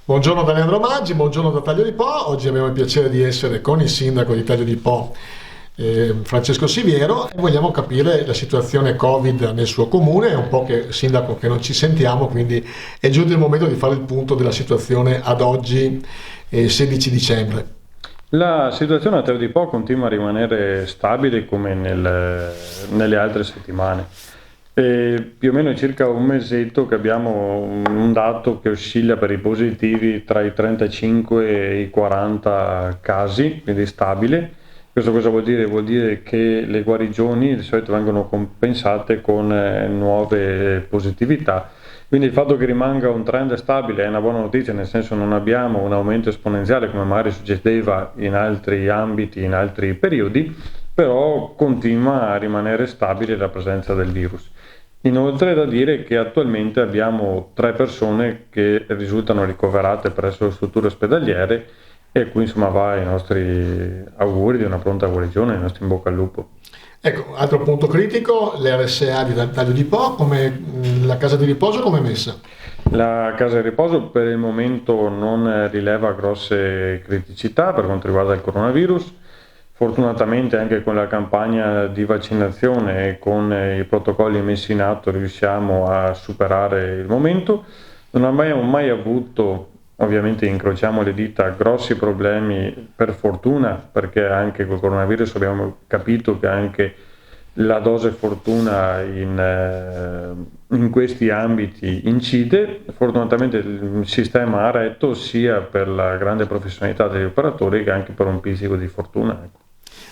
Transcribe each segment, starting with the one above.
Buongiorno da Leandro Maggi, buongiorno da Taglio di Po. Oggi abbiamo il piacere di essere con il sindaco di Taglio di Po, Francesco Siviero, e vogliamo capire la situazione Covid nel suo comune. È un po' che sindaco che non ci sentiamo, quindi è giunto il momento di fare il punto della situazione ad oggi, 16 dicembre. La situazione a Taglio di Po continua a rimanere stabile come nelle altre settimane. Più o meno è circa un mesetto che abbiamo un dato che oscilla per i positivi tra i 35 e i 40 casi, quindi stabile. Questo cosa vuol dire? Vuol dire che le guarigioni di solito vengono compensate con nuove positività. Quindi il fatto che rimanga un trend stabile è una buona notizia, nel senso non abbiamo un aumento esponenziale come magari succedeva in altri ambiti, in altri periodi, però continua a rimanere stabile la presenza del virus. Inoltre è da dire che attualmente abbiamo 3 persone che risultano ricoverate presso le strutture ospedaliere e a cui insomma va i nostri auguri di una pronta guarigione, il nostro in bocca al lupo. Ecco, altro punto critico, l'RSA di Taglio di Po, la casa di riposo come è messa? La casa di riposo per il momento non rileva grosse criticità per quanto riguarda il coronavirus. Fortunatamente anche con la campagna di vaccinazione e con i protocolli messi in atto riusciamo a superare il momento. Non abbiamo mai avuto, ovviamente incrociamo le dita, grossi problemi per fortuna, perché anche col coronavirus abbiamo capito che anche la dose fortuna in questi ambiti incide. Fortunatamente il sistema ha retto sia per la grande professionalità degli operatori che anche per un pizzico di fortuna. Ecco.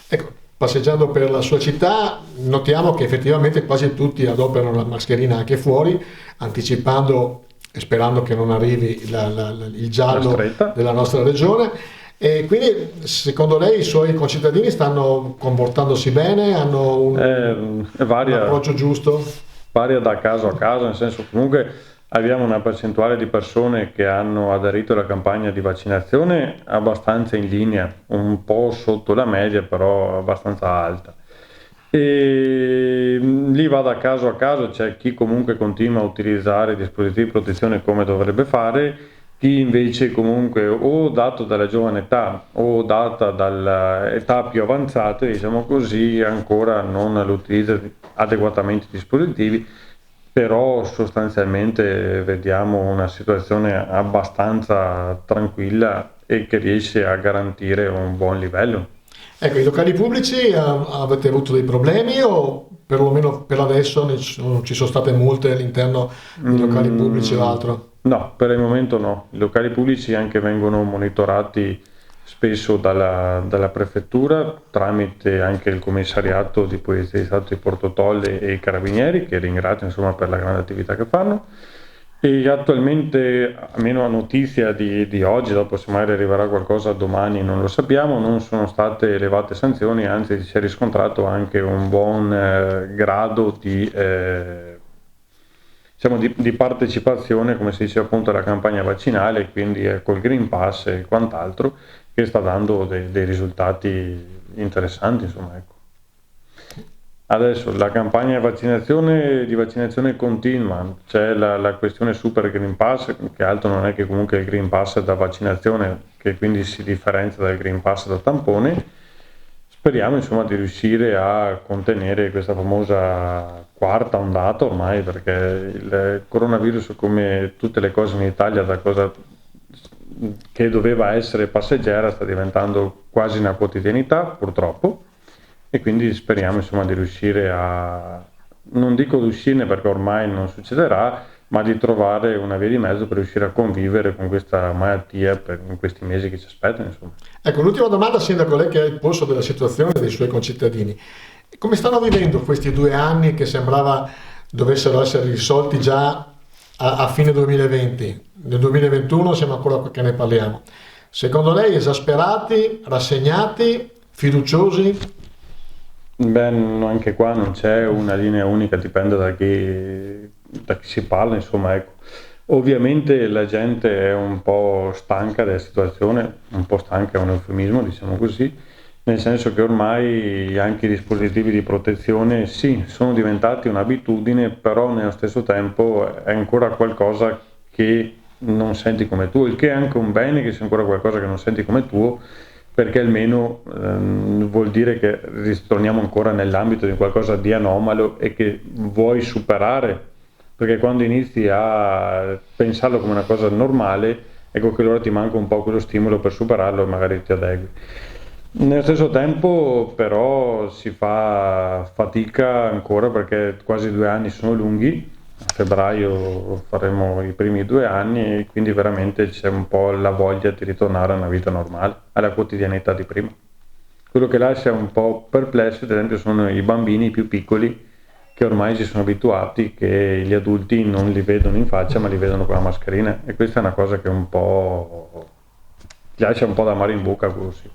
Ecco, passeggiando per la sua città, notiamo che effettivamente quasi tutti adoperano la mascherina anche fuori, anticipando e sperando che non arrivi il giallo della nostra regione. E quindi, secondo lei, i suoi concittadini stanno comportandosi bene? Hanno un approccio giusto? Varia da caso a caso, nel senso comunque abbiamo una percentuale di persone che hanno aderito alla campagna di vaccinazione abbastanza in linea, un po' sotto la media, però abbastanza alta. E lì va da caso a caso, c'è chi comunque continua a utilizzare dispositivi di protezione come dovrebbe fare, chi invece comunque o dato dalla giovane età o data dall'età più avanzate, diciamo così, ancora non utilizza adeguatamente i dispositivi, però sostanzialmente vediamo una situazione abbastanza tranquilla e che riesce a garantire un buon livello. Ecco, i locali pubblici avete avuto dei problemi o perlomeno per adesso non ci sono state multe all'interno dei locali pubblici o altro? No, per il momento no. I locali pubblici anche vengono monitorati spesso dalla prefettura tramite anche il commissariato di Polizia di Stato di Porto Tolle e i carabinieri, che ringrazio insomma per la grande attività che fanno. E attualmente, almeno a notizia di oggi, dopo se magari arriverà qualcosa domani non lo sappiamo, non sono state elevate sanzioni, anzi si è riscontrato anche un buon grado diciamo di partecipazione, come si dice appunto, alla campagna vaccinale, quindi col Green Pass e quant'altro, che sta dando dei risultati interessanti, insomma, ecco. Adesso la campagna di vaccinazione continua, c'è la questione Super Green Pass, che altro non è che comunque il Green Pass da vaccinazione, che quindi si differenzia dal Green Pass da tampone. Speriamo insomma di riuscire a contenere questa famosa quarta ondata ormai, perché il coronavirus, come tutte le cose in Italia, da cosa che doveva essere passeggera sta diventando quasi una quotidianità, purtroppo. E quindi speriamo insomma di riuscire non dico di uscirne perché ormai non succederà, ma di trovare una via di mezzo per riuscire a convivere con questa malattia in questi mesi che ci aspettano, insomma. Ecco, l'ultima domanda, Sindaco, lei che è il polso della situazione dei suoi concittadini. Come stanno vivendo questi 2 anni che sembrava dovessero essere risolti già a fine 2020? Nel 2021 siamo ancora che ne parliamo. Secondo lei esasperati, rassegnati, fiduciosi? Beh, anche qua non c'è una linea unica, dipende da chi si parla, insomma, ecco. Ovviamente la gente è un po' stanca della situazione, un po' stanca è un eufemismo, diciamo così, nel senso che ormai anche i dispositivi di protezione sì, sono diventati un'abitudine, però nello stesso tempo è ancora qualcosa che non senti come tuo, il che è anche un bene che sia ancora qualcosa che non senti come tuo, perché almeno vuol dire che ritorniamo ancora nell'ambito di qualcosa di anomalo e che vuoi superare, perché quando inizi a pensarlo come una cosa normale, ecco che allora ti manca un po' quello stimolo per superarlo e magari ti adegui. Nello stesso tempo però si fa fatica ancora perché quasi 2 anni sono lunghi, a febbraio faremo i primi 2 anni e quindi veramente c'è un po' la voglia di ritornare a una vita normale, alla quotidianità di prima. Quello che lascia un po' perplessi ad esempio sono i bambini più piccoli che ormai si sono abituati che gli adulti non li vedono in faccia ma li vedono con la mascherina e questa è una cosa che un po' ti lascia un po' da amaro in bocca così.